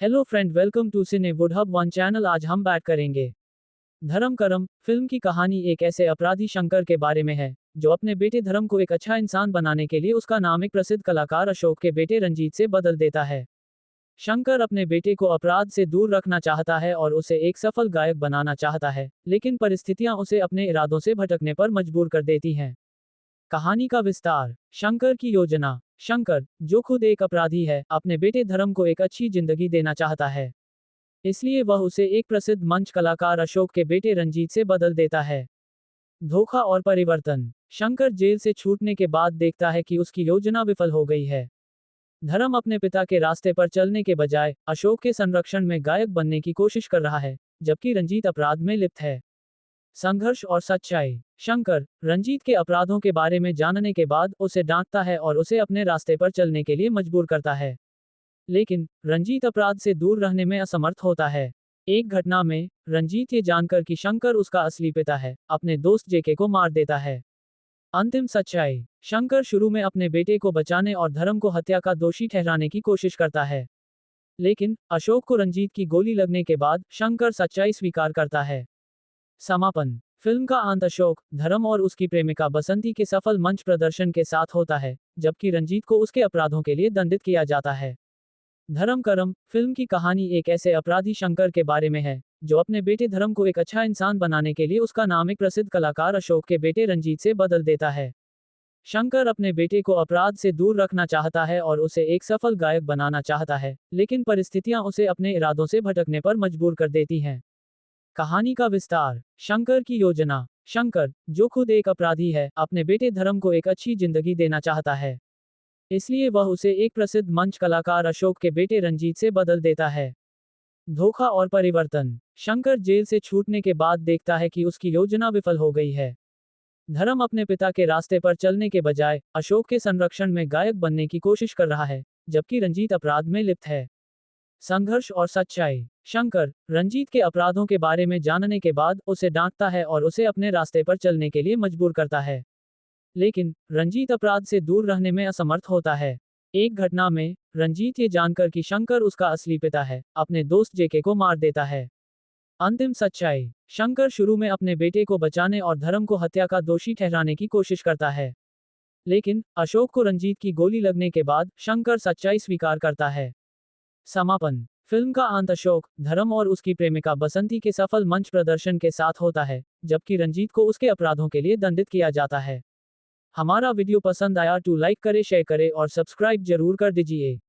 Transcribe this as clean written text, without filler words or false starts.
Hello friend, welcome to cine wood hub one channel. आज हम बात करेंगे धर्म करम फिल्म की कहानी। एक ऐसे अपराधी शंकर के बारे में है जो अपने बेटे धर्म को एक अच्छा इंसान बनाने के लिए उसका नाम एक प्रसिद्ध कलाकार अशोक के बेटे रंजीत से बदल देता है। शंकर अपने बेटे को अपराध से दूर रखना चाहता है और उसे एक सफल गायक बनाना चाहता है, लेकिन परिस्थितियां उसे अपने इरादों से भटकने पर मजबूर कर देती हैं। कहानी का विस्तार। शंकर की योजना। शंकर, जो खुद एक अपराधी है, अपने बेटे धर्म को एक अच्छी जिंदगी देना चाहता है। इसलिए वह उसे एक प्रसिद्ध मंच कलाकार अशोक के बेटे रंजीत से बदल देता है। धोखा और परिवर्तन। शंकर जेल से छूटने के बाद देखता है कि उसकी योजना विफल हो गई है। धर्म अपने पिता के रास्ते पर चलने के बजाय अशोक के संरक्षण में गायक बनने की कोशिश कर रहा है, जबकि रंजीत अपराध में लिप्त है। संघर्ष और सच्चाई। शंकर रंजीत के अपराधों के बारे में जानने के बाद उसे डांटता है और उसे अपने रास्ते पर चलने के लिए मजबूर करता है। लेकिन रंजीत अपराध से दूर रहने में असमर्थ होता है। एक घटना में रंजीत ये जानकर कि शंकर उसका असली पिता है, अपने दोस्त जेके को मार देता है। अंतिम सच्चाई। शंकर शुरू में अपने बेटे को बचाने और धर्म को हत्या का दोषी ठहराने की कोशिश करता है। लेकिन अशोक को रंजीत की गोली लगने के बाद शंकर सच्चाई स्वीकार करता है। समापन। फिल्म का अंत अशोक, धर्म और उसकी प्रेमिका बसंती के सफल मंच प्रदर्शन के साथ होता है, जबकि रंजीत को उसके अपराधों के लिए दंडित किया जाता है। धर्म करम फिल्म की कहानी एक ऐसे अपराधी शंकर के बारे में है जो अपने बेटे धर्म को एक अच्छा इंसान बनाने के लिए उसका नाम एक प्रसिद्ध कलाकार अशोक के बेटे रंजीत से बदल देता है। शंकर अपने बेटे को अपराध से दूर रखना चाहता है और उसे एक सफल गायक बनाना चाहता है, लेकिन परिस्थितियां उसे अपने इरादों से भटकने पर मजबूर कर देती हैं। कहानी का विस्तार। शंकर की योजना। शंकर, जो खुद एक अपराधी है, अपने बेटे धर्म को एक अच्छी जिंदगी देना चाहता है। इसलिए वह उसे एक प्रसिद्ध मंच कलाकार अशोक के बेटे रंजीत से बदल देता है। धोखा और परिवर्तन। शंकर जेल से छूटने के बाद देखता है कि उसकी योजना विफल हो गई है। धर्म अपने पिता के रास्ते पर चलने के बजाय अशोक के संरक्षण में गायक बनने की कोशिश कर रहा है, जबकि रंजीत अपराध में लिप्त है। संघर्ष और सच्चाई। शंकर रंजीत के अपराधों के बारे में जानने के बाद उसे डांटता है और उसे अपने रास्ते पर चलने के लिए मजबूर करता है। लेकिन रंजीत अपराध से दूर रहने में असमर्थ होता है। एक घटना में रंजीत ये जानकर कि शंकर उसका असली पिता है, अपने दोस्त जेके को मार देता है। अंतिम सच्चाई। शंकर शुरू में अपने बेटे को बचाने और धर्म को हत्या का दोषी ठहराने की कोशिश करता है। लेकिन अशोक को रंजीत की गोली लगने के बाद शंकर सच्चाई स्वीकार करता है। समापन। फिल्म का अंत अशोक, धर्म और उसकी प्रेमिका बसंती के सफल मंच प्रदर्शन के साथ होता है, जबकि रंजीत को उसके अपराधों के लिए दंडित किया जाता है। हमारा वीडियो पसंद आया तो लाइक करें, शेयर करें और सब्सक्राइब जरूर कर दीजिए।